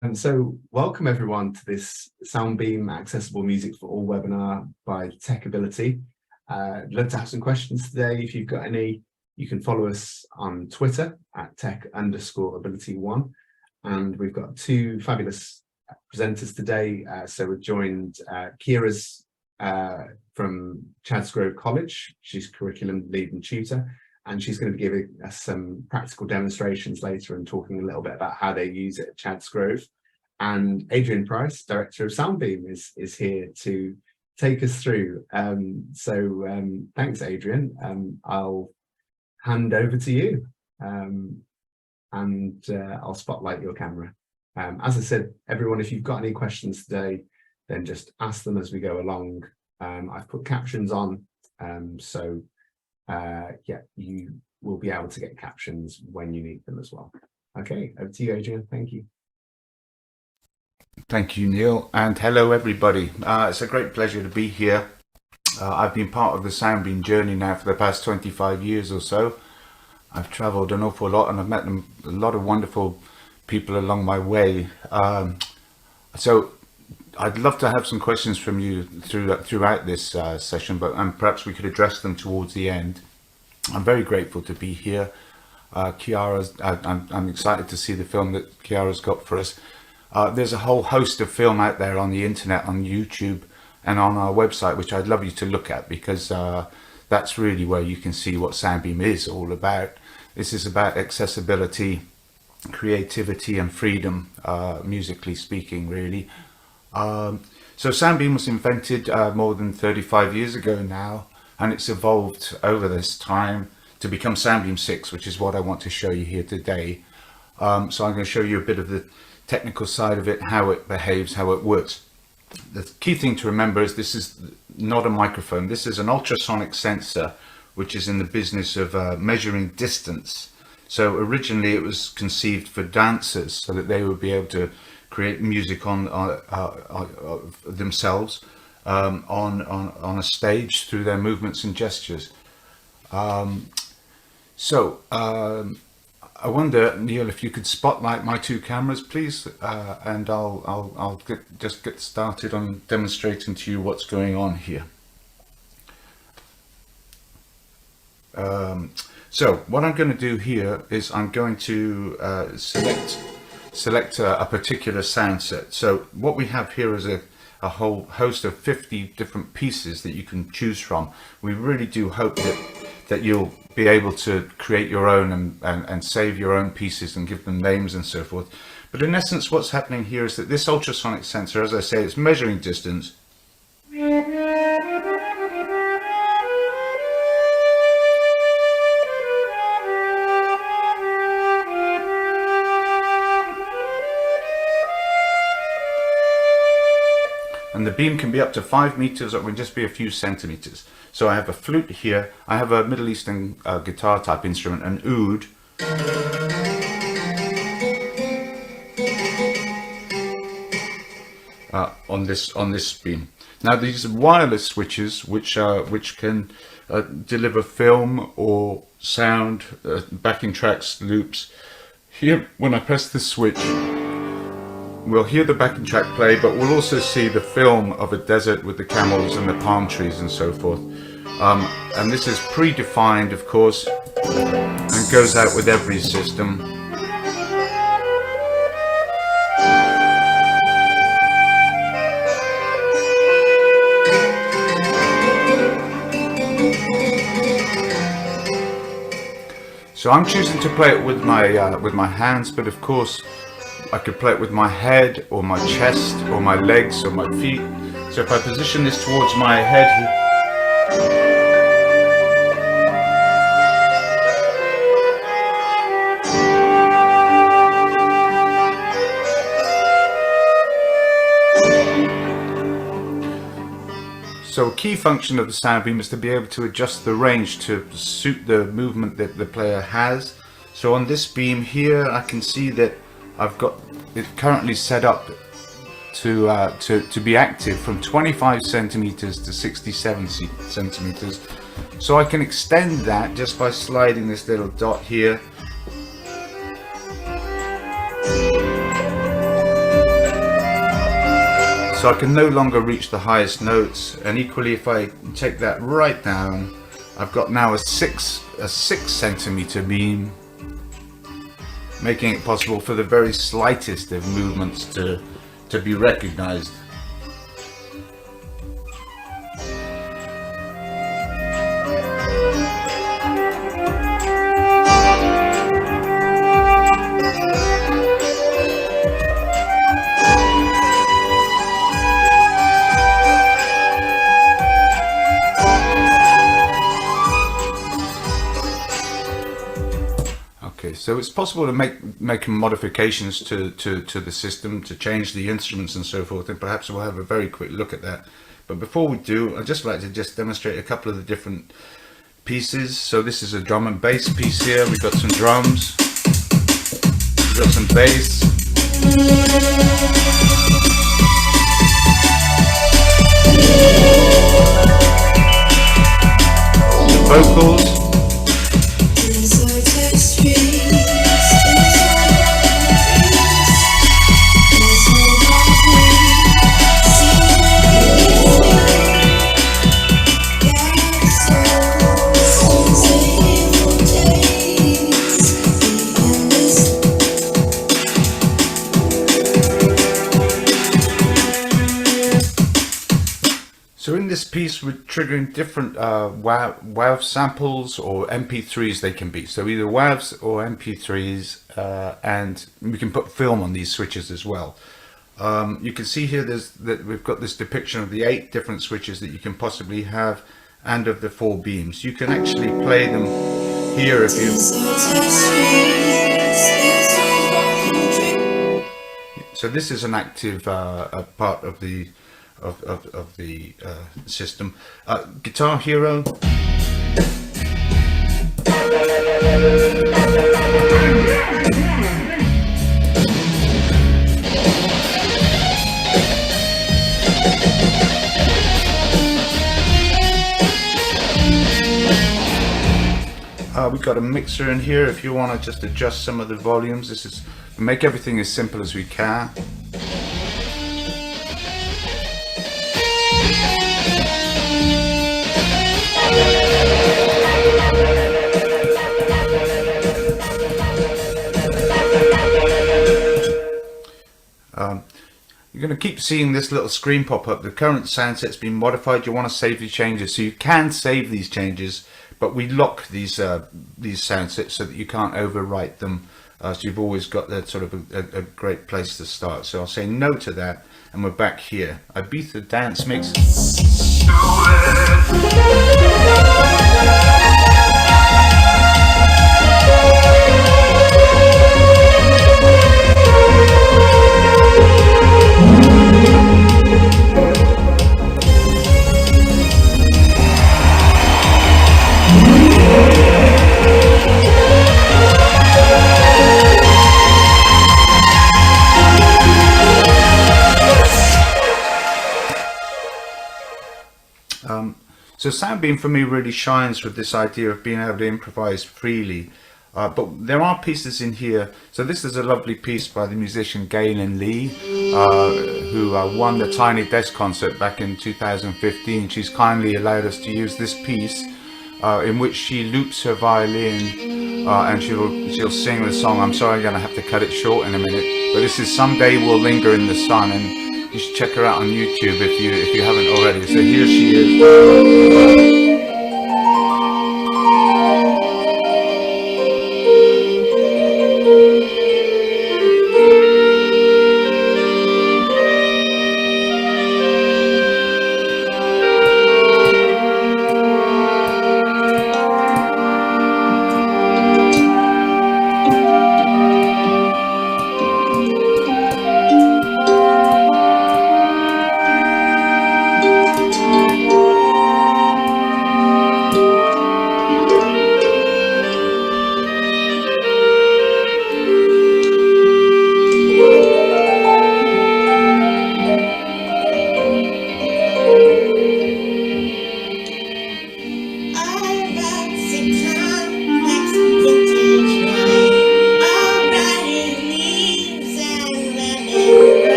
And so welcome everyone to this Soundbeam Accessible Music for All webinar by Techability. I'd love to have some questions today. If you've got any, you can follow us on Twitter at tech_ability1. And we've got two fabulous presenters today. So we're joined, Kira's from Chadsgrove College. She's curriculum lead and tutor. And she's going to be giving us some practical demonstrations later and talking a little bit about how they use it at Chadsgrove. And Adrian Price, Director of Soundbeam, is here to take us through. Thanks, Adrian. I'll hand over to you and I'll spotlight your camera. As I said, everyone, if you've got any questions today, then just ask them as we go along. I've put captions on, yeah, you will be able to get captions when you need them as well. Okay, over to you, Adrian. Thank you. Thank you, Neil, and hello everybody. It's a great pleasure to be here. I've been part of the Soundbeam journey now for the past 25 years or so. I've travelled an awful lot and I've met a lot of wonderful people along my way. So I'd love to have some questions from you throughout this session, but perhaps we could address them towards the end. I'm very grateful to be here. I'm excited to see the film that Kiara's got for us. There's a whole host of film out there on the internet, on YouTube and on our website, which I'd love you to look at, because that's really where you can see what Soundbeam is all about. This is about accessibility, creativity and freedom, musically speaking, really. So Soundbeam was invented more than 35 years ago now, and it's evolved over this time to become Soundbeam 6, which is what I want to show you here today. So I'm going to show you a bit of the technical side of it, how it behaves, how it works. The key thing to remember is this is not a microphone. This is an ultrasonic sensor, which is in the business of measuring distance. So originally it was conceived for dancers so that they would be able to create music on themselves on a stage through their movements and gestures. I wonder, Neil, if you could spotlight my two cameras, please, and I'll just get started on demonstrating to you what's going on here. So what I'm going to do here is I'm going to select a particular sound set. So what we have here is a whole host of 50 different pieces that you can choose from. We really do hope that you'll be able to create your own and save your own pieces and give them names and so forth. But in essence, what's happening here is that this ultrasonic sensor, as I say, it's measuring distance. And the beam can be up to 5 meters, or it can just be a few centimeters. So I have a flute here, I have a Middle Eastern guitar type instrument, an oud. On this beam. Now these are wireless switches which can deliver film or sound, backing tracks, loops. Here, when I press the switch, we'll hear the backing track play, but we'll also see the film of a desert with the camels and the palm trees and so forth. And this is predefined, of course, and goes out with every system. So I'm choosing to play it with my hands, but of course I could play it with my head or my chest or my legs or my feet. So if I position this towards my head here, so a key function of the Soundbeam is to be able to adjust the range to suit the movement that the player has. So on this beam here, I can see that I've got it currently set up to be active from 25 centimeters to 67 centimeters. So I can extend that just by sliding this little dot here. So I can no longer reach the highest notes, and equally if I take that right down, I've got now a 6 centimeter beam, making it possible for the very slightest of movements to be recognized. Okay, so it's possible to make modifications to the system, to change the instruments and so forth, and perhaps we'll have a very quick look at that. But before we do, I'd just like to demonstrate a couple of the different pieces. So this is a drum and bass piece here. We've got some drums, we've got some bass, some vocals. So in this piece we're triggering different WAV samples or MP3s they can be. So either WAVs or MP3s, and we can put film on these switches as well. You can see here that we've got this depiction of the 8 different switches that you can possibly have, and of the 4 beams. You can actually play them here if you... So this is an active part of the system. Guitar Hero. We've got a mixer in here if you want to just adjust some of the volumes. This is make everything as simple as we can. You're going to keep seeing this little screen pop up. The current sound set's been modified. You want to save these changes, so you can save these changes, but we lock these sound sets so that you can't overwrite them. So you've always got that sort of a great place to start. So I'll say no to that, and we're back here. Ibiza Dance Mix. So Soundbeam for me really shines with this idea of being able to improvise freely. But there are pieces in here. So this is a lovely piece by the musician Galen Lee, who won the Tiny Desk concert back in 2015. She's kindly allowed us to use this piece in which she loops her violin and she'll sing the song. I'm sorry, I'm going to have to cut it short in a minute, but this is Someday We'll Linger in the Sun, and you should check her out on YouTube if you haven't already. So here she is.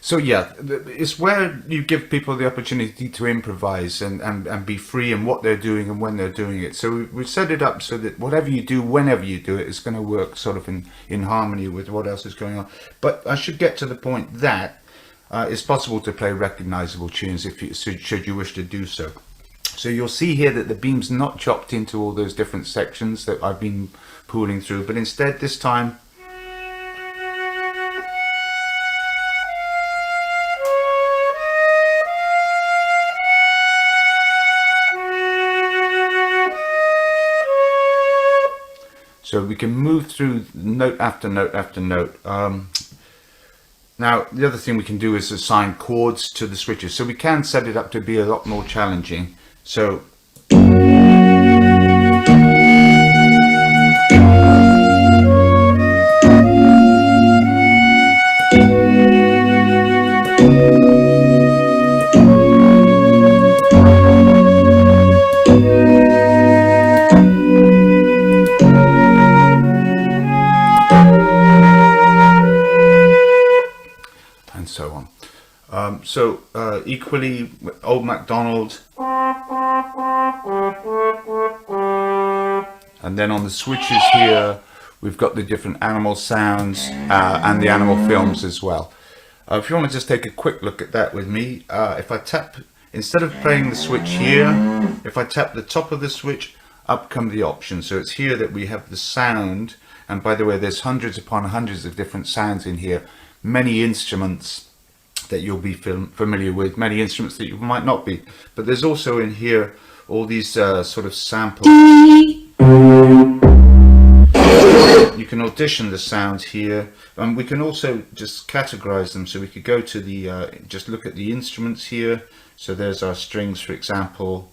So yeah, it's where you give people the opportunity to improvise and be free in what they're doing and when they're doing it. So we've set it up so that whatever you do, whenever you do it, is going to work sort of in harmony with what else is going on. But I should get to the point that it's possible to play recognizable tunes if you should you wish to do so. So you'll see here that the beam's not chopped into all those different sections that I've been pulling through, but instead this time so we can move through note after note after note. Now the other thing we can do is assign chords to the switches, so we can set it up to be a lot more challenging. So and so on. Equally, Old MacDonald, and then on the switches here we've got the different animal sounds and the animal films as well. If you want to just take a quick look at that with me, if I tap, instead of playing the switch here, if I tap the top of the switch, up come the options. So it's here that we have the sound, and by the way, there's hundreds upon hundreds of different sounds in here, many instruments that you'll be familiar with, many instruments that you might not be, but there's also in here all these sort of samples. You can audition the sounds here, and we can also just categorize them. So we could go to the just look at the instruments here. So there's our strings, for example,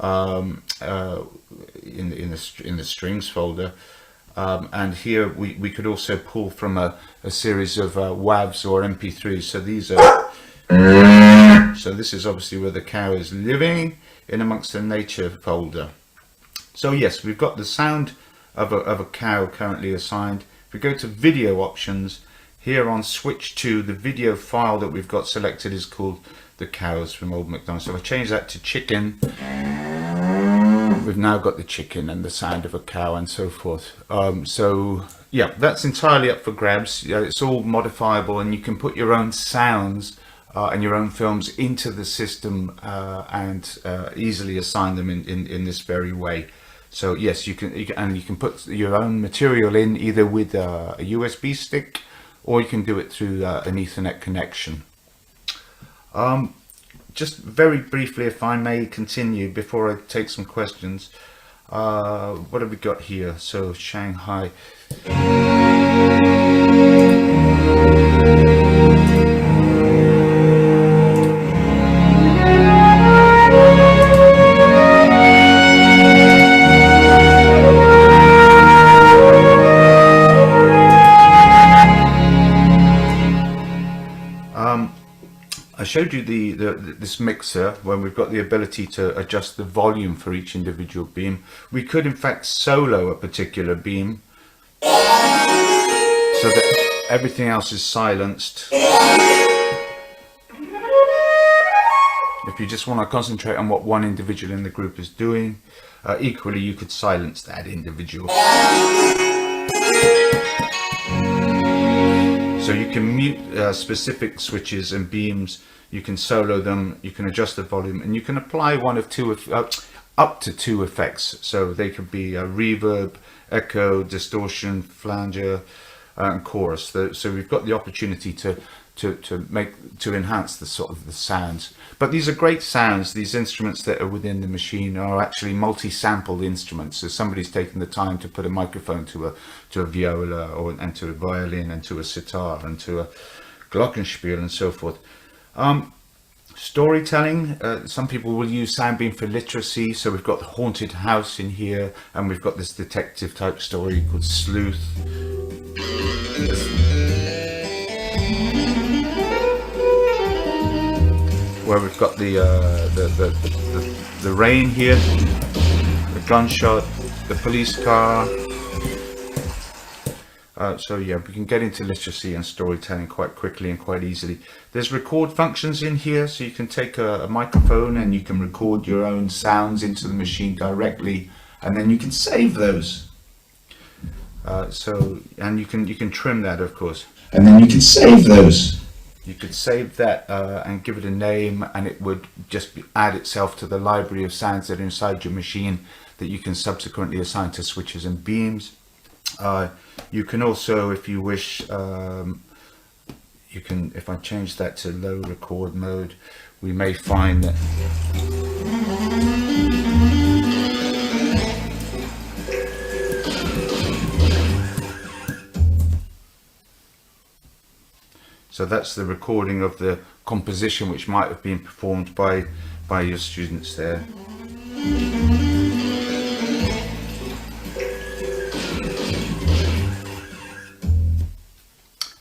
in the strings folder. And here we could also pull from a series of WAVs or MP3s. So these are, so this is obviously where the cow is living in amongst the nature folder. So yes, we've got the sound of a cow currently assigned. If we go to video options, here on switch 2, the video file that we've got selected is called The Cows from Old MacDonald. So if I change that to chicken, we've now got the chicken and the sound of a cow and so forth. So yeah, that's entirely up for grabs. It's all modifiable, and you can put your own sounds and your own films into the system and easily assign them in this very way. So yes, you can put your own material in either with a USB stick, or you can do it through an Ethernet connection. Just very briefly, if I may continue before I take some questions, what have we got here? So Shanghai. I showed you this mixer when we've got the ability to adjust the volume for each individual beam. We could in fact solo a particular beam so that everything else is silenced. If you just want to concentrate on what one individual in the group is doing, equally you could silence that individual. So you can mute specific switches and beams, you can solo them, you can adjust the volume, and you can apply one of up to two effects. So they could be reverb, echo, distortion, flanger, and chorus. So we've got the opportunity to enhance the sort of the sounds. But these are great sounds. These instruments that are within the machine are actually multi-sampled instruments. So somebody's taken the time to put a microphone to a viola and to a violin and to a sitar and to a glockenspiel and so forth. Storytelling, some people will use Soundbeam for literacy. So we've got the haunted house in here, and we've got this detective type story called Sleuth. Where we've got the rain here, the gunshot, the police car, So yeah, we can get into literacy and storytelling quite quickly and quite easily. There's record functions in here, so you can take a microphone and you can record your own sounds into the machine directly, and then you can save those. And you can trim that, of course. And then you can save those. You could save that and give it a name, and it would just add itself to the library of sounds that are inside your machine that you can subsequently assign to switches and beams. You can also, if you wish, you can, if I change that to low record mode, we may find that so that's the recording of the composition which might have been performed by your students there.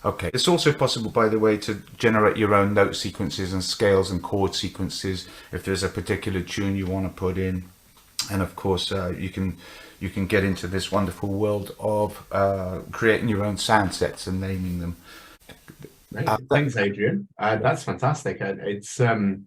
Okay, it's also possible, by the way, to generate your own note sequences and scales and chord sequences if there's a particular tune you want to put in. And of course, you can get into this wonderful world of creating your own sound sets and naming them. Thanks, Adrian. That's fantastic. It's so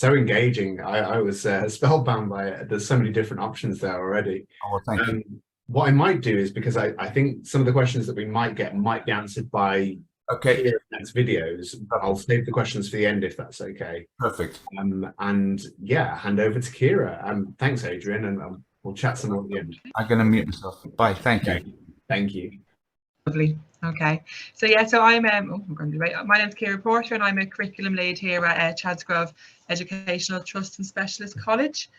engaging. I was spellbound by it. There's so many different options there already. Oh, well, thank you. What I might do is, because I think some of the questions that we might get might be answered by next videos. I'll save the questions for the end if that's okay. Perfect. And yeah, hand over to Kira. Thanks, Adrian, and we'll chat some more at the end. I'm going to mute myself. Bye. Thank you. Okay. Thank you. Lovely. Okay. So yeah, so I'm going to be right. My name's Kira Porter, and I'm a curriculum lead here at Chadsgrove Educational Trust and Specialist College.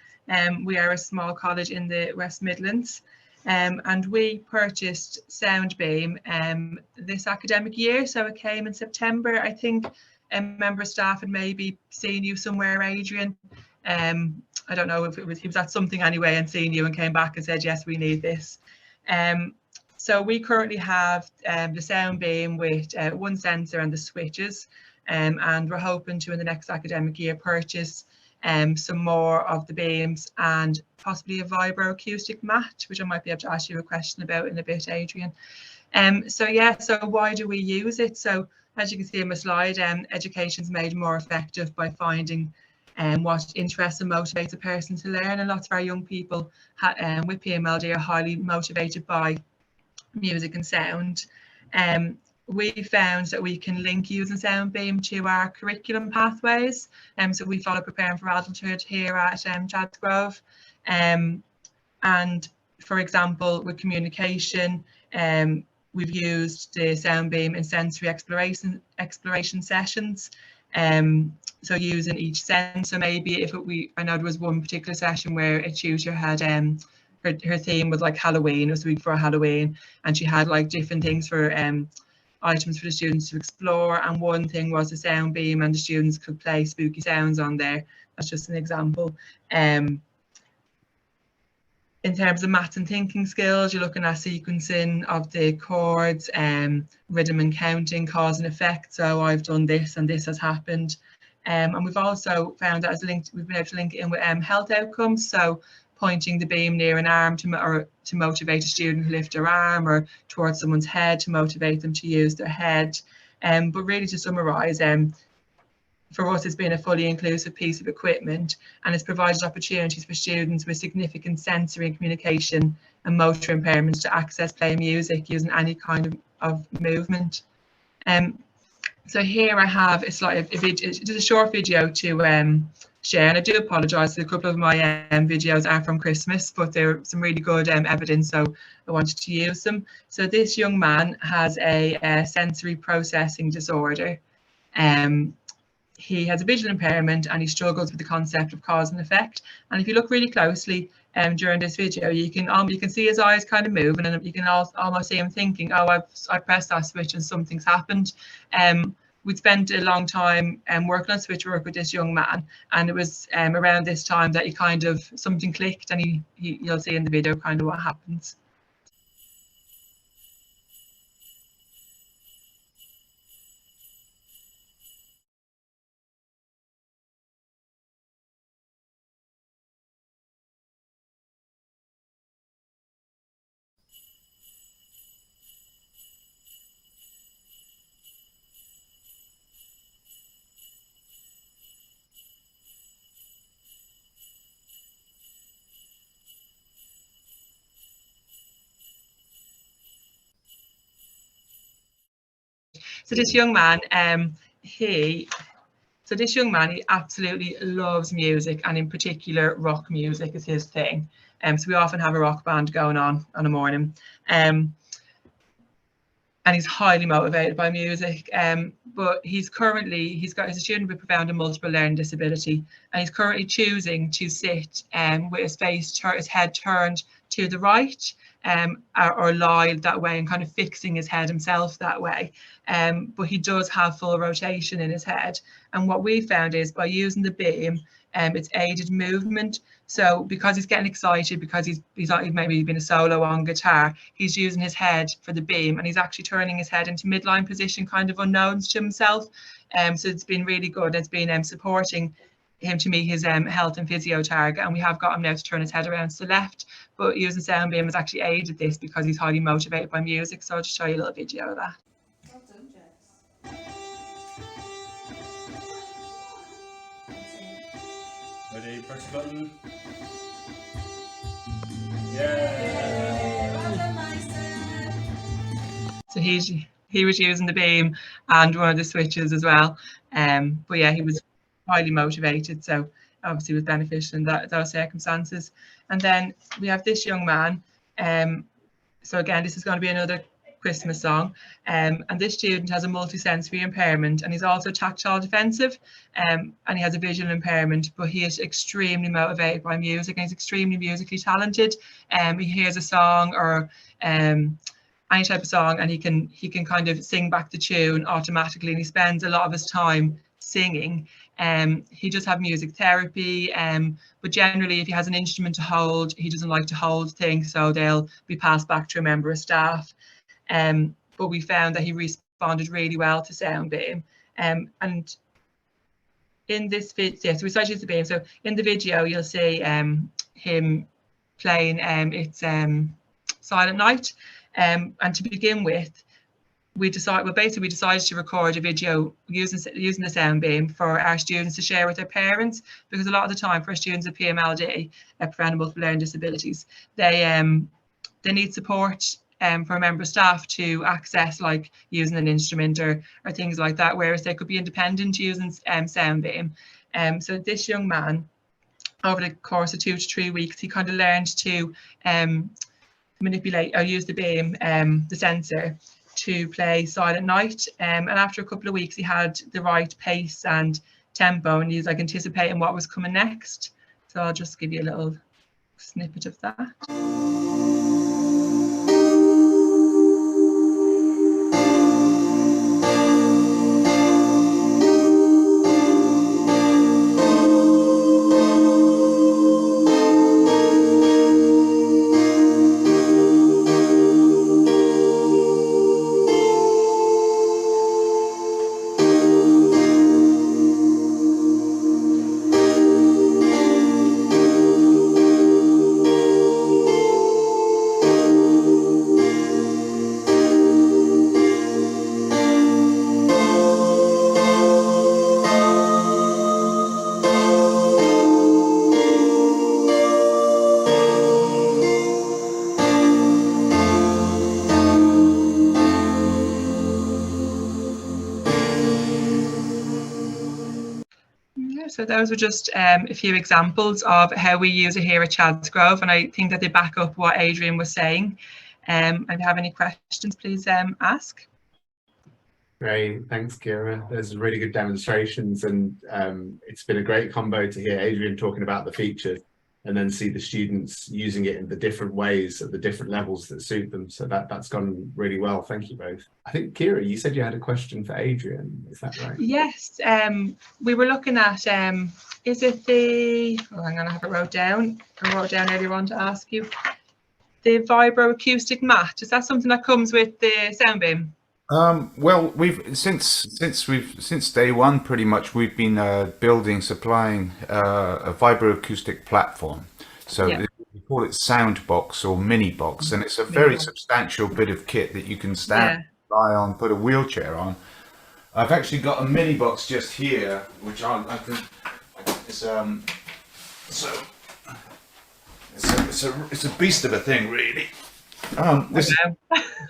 We are a small college in the West Midlands. And we purchased Soundbeam this academic year, so it came in September. I think a member of staff had maybe seen you somewhere, Adrian. I don't know if he was at something anyway and seen you and came back and said, yes, we need this. So we currently have the Soundbeam with one sensor and the switches, and we're hoping to, in the next academic year, purchase some more of the beams and possibly a vibroacoustic mat, which I might be able to ask you a question about in a bit, Adrian. So yeah, so why do we use it? So as you can see in my slide, education is made more effective by finding what interests and motivates a person to learn, and lots of our young people with PMLD are highly motivated by music and sound. We found that we can link using Soundbeam to our curriculum pathways. So we follow Preparing for Adulthood here at Chadsgrove. And for example, with communication, we've used the Soundbeam in sensory exploration sessions. So using each sense. So maybe if I know there was one particular session where a tutor had her theme was like Halloween, it was the week before Halloween, and she had like different things for items for the students to explore, and one thing was a Soundbeam, and the students could play spooky sounds on there. That's just an example. In terms of maths and thinking skills, you're looking at sequencing of the chords, rhythm and counting, cause and effect. So I've done this and this has happened. And we've also found that we've been able to link it in with health outcomes. So pointing the beam near an arm to motivate a student to lift their arm, or towards someone's head to motivate them to use their head. But really, to summarise, for us, it's been a fully inclusive piece of equipment, and it's provided opportunities for students with significant sensory and communication and motor impairments to access play music using any kind of movement. So here I have a short video to share, and I do apologise. A couple of my videos are from Christmas, but they're some really good evidence, so I wanted to use them. So this young man has a sensory processing disorder. He has a visual impairment, and he struggles with the concept of cause and effect. And if you look really closely during this video, you can see his eyes kind of moving, and you can almost see him thinking, oh, I pressed that switch and something's happened. We'd spent a long time working on switch work with this young man, and it was around this time that something clicked, and you'll see in the video kind of what happens. So this young man, he absolutely loves music, and in particular rock music is his thing. So we often have a rock band going on a morning. And he's highly motivated by music. But he's a student with profound and multiple learning disability, and he's currently choosing to sit with his head turned to the right, or lie that way, and kind of fixing his head himself that way. But he does have full rotation in his head. And what we found is by using the beam, it's aided movement. So because he's getting excited, because he's maybe been a solo on guitar, he's using his head for the beam, and he's actually turning his head into midline position, kind of unknowns to himself. So it's been really good. It's been supporting him to meet his health and physio target, and we have got him now to turn his head around to the left. But using Soundbeam has actually aided this because he's highly motivated by music. So I'll just show you a little video of that. Well done, Jess. Ready, press the button. Yeah. Well done, Meister. So he was using the beam and one of the switches as well. But yeah, he was highly motivated, so obviously was beneficial in those circumstances. And then we have this young man. So again, this is going to be another Christmas song. And this student has a multisensory impairment, and he's also tactile defensive, and he has a visual impairment, but he is extremely motivated by music, and he's extremely musically talented. He hears a song or any type of song, and he can kind of sing back the tune automatically, and he spends a lot of his time singing. He does have music therapy, but generally if he has an instrument to hold, he doesn't like to hold things, so they'll be passed back to a member of staff. But we found that he responded really well to Soundbeam. And in this video, so we started using the beam. So in the video, you'll see him playing it's Silent Night. And to begin with, we decided to record a video using the Soundbeam for our students to share with their parents, because a lot of the time for students with PMLD, profound multiple learning disabilities, they need support for a member of staff to access, like using an instrument or things like that, whereas they could be independent using Soundbeam. So this young man, over the course of 2 to 3 weeks, he kind of learned to manipulate or use the beam, the sensor, to play Silent Night. And after a couple of weeks, he had the right pace and tempo, and he was like anticipating what was coming next. So I'll just give you a little snippet of that. So those were just a few examples of how we use it here at Chadsgrove, and I think that they back up what Adrian was saying. If you have any questions, please ask. Great, thanks, Kira. There's really good demonstrations, and it's been a great combo to hear Adrian talking about the features and then see the students using it in the different ways at the different levels that suit them. So that's gone really well. Thank you both. I think, Kira, you said you had a question for Adrian. Is that right? Yes, we were looking at, is it the, oh, hang on, I have it wrote down. I wrote down earlier on to ask you. The vibroacoustic mat, is that something that comes with the Soundbeam? Well, we've since day one, pretty much, we've been supplying a vibroacoustic platform. So Yeah. we call it sound box or mini box, and it's a very substantial bit of kit that you can stand, lie on, put a wheelchair on. I've actually got a mini box just here, which I can. It's a beast of a thing, really. This Wow.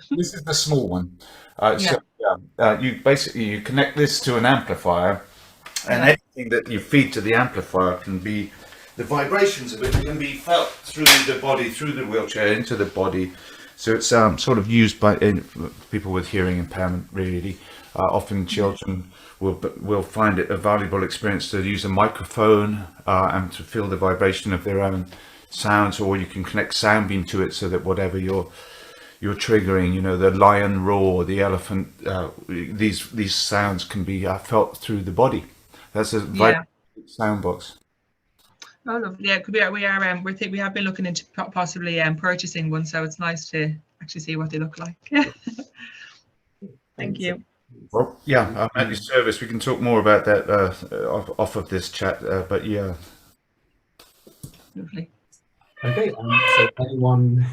this is the small one. Yeah. So you connect this to an amplifier, and Yeah. anything that you feed to the amplifier can be, the vibrations of it can be felt through the body, through the wheelchair, into the body. So it's sort of used by people with hearing impairment, really. Often children will find it a valuable experience to use a microphone and to feel the vibration of their own sounds, or you can connect Soundbeam to it so that whatever you're triggering, you know, the lion roar, the elephant, these sounds can be felt through the body. That's a Yeah. sound box. Oh, lovely. Yeah, we have been looking into possibly purchasing one, so it's nice to actually see what they look like. Yeah. Thank you. Well, yeah, I'm at your service. We can talk more about that off of this chat, but yeah. Lovely. Okay, so anyone,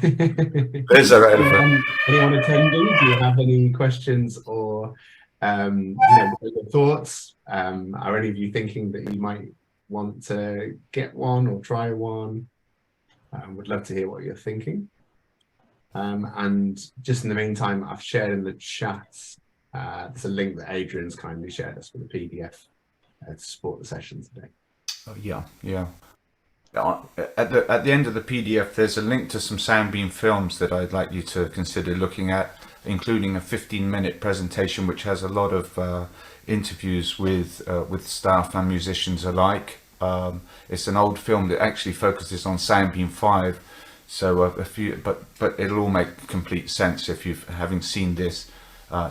There's our elephant. anyone attending, do you have any questions or you know, what are your thoughts? Are any of you thinking that you might want to get one or try one? Would love to hear what you're thinking. And just in the meantime, I've shared in the chat, there's a link that Adrian's kindly shared us with a PDF to support the session today. Oh, yeah. At the end of the PDF, there's a link to some Soundbeam films that I'd like you to consider looking at, including a 15-minute presentation which has a lot of interviews with staff and musicians alike. It's an old film that actually focuses on Soundbeam 5, so but it'll all make complete sense if you've having seen this.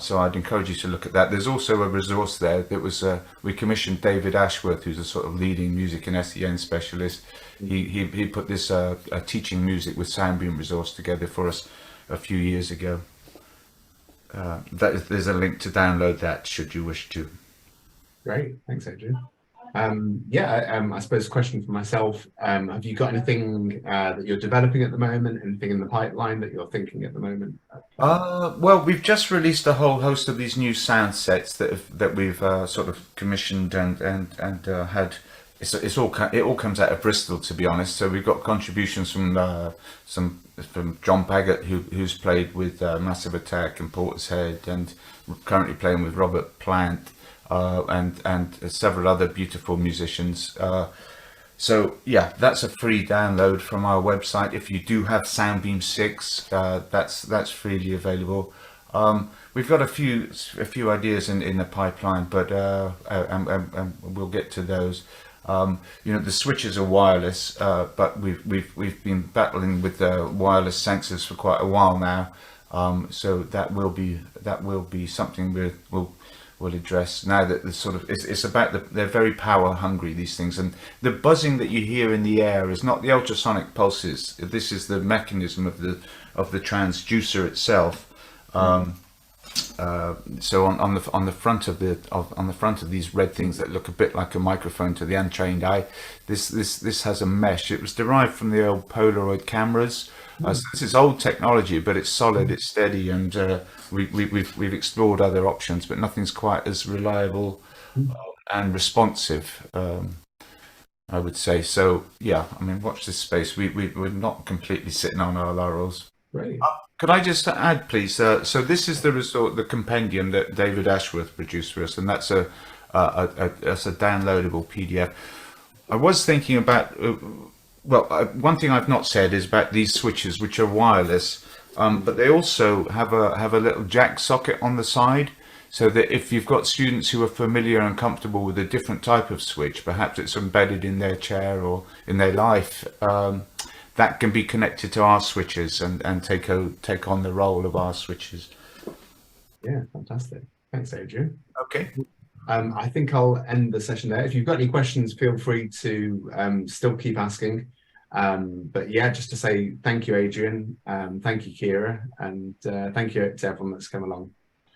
So I'd encourage you to look at that. There's also a resource there that was we commissioned David Ashworth, who's a sort of leading music and SEN specialist. He put this a teaching music with Soundbeam resource together for us a few years ago. There's a link to download that should you wish to. Great, thanks, Adrian. I suppose question for myself, have you got anything that you're developing at the moment, anything in the pipeline that you're thinking at the moment? Well, we've just released a whole host of these new sound sets that we've sort of commissioned and had. It all comes out of Bristol, to be honest. So we've got contributions from John Baggett, who's played with Massive Attack and Portishead, and currently playing with Robert Plant. And several other beautiful musicians. So yeah, that's a free download from our website. If you do have Soundbeam 6, that's freely available. We've got a few ideas in the pipeline, but and we'll get to those. You know, the switches are wireless, but we've been battling with the wireless sensors for quite a while now. So that will be something we'll address now that the sort of it's about they're very power hungry, these things, and the buzzing that you hear in the air is not the ultrasonic pulses. This is the mechanism of the transducer itself. So on the front of these red things that look a bit like a microphone to the untrained eye, this has a mesh. It was derived from the old Polaroid cameras. So this is old technology, but it's solid, it's steady, and we've explored other options, but nothing's quite as reliable and responsive, I would say. So yeah, I mean, watch this space. We're not completely sitting on our laurels. Great. Could I just add, please? So this is the compendium that David Ashworth produced for us, and that's a downloadable PDF. I was thinking about. One thing I've not said is about these switches, which are wireless, but they also have a little jack socket on the side, so that if you've got students who are familiar and comfortable with a different type of switch, perhaps it's embedded in their chair or in their life, that can be connected to our switches and take on the role of our switches. Yeah, fantastic. Thanks, Adrian. Okay. I think I'll end the session there. If you've got any questions, feel free to still keep asking. But yeah, just to say thank you, Adrian. Thank you, Kira, and thank you to everyone that's come along.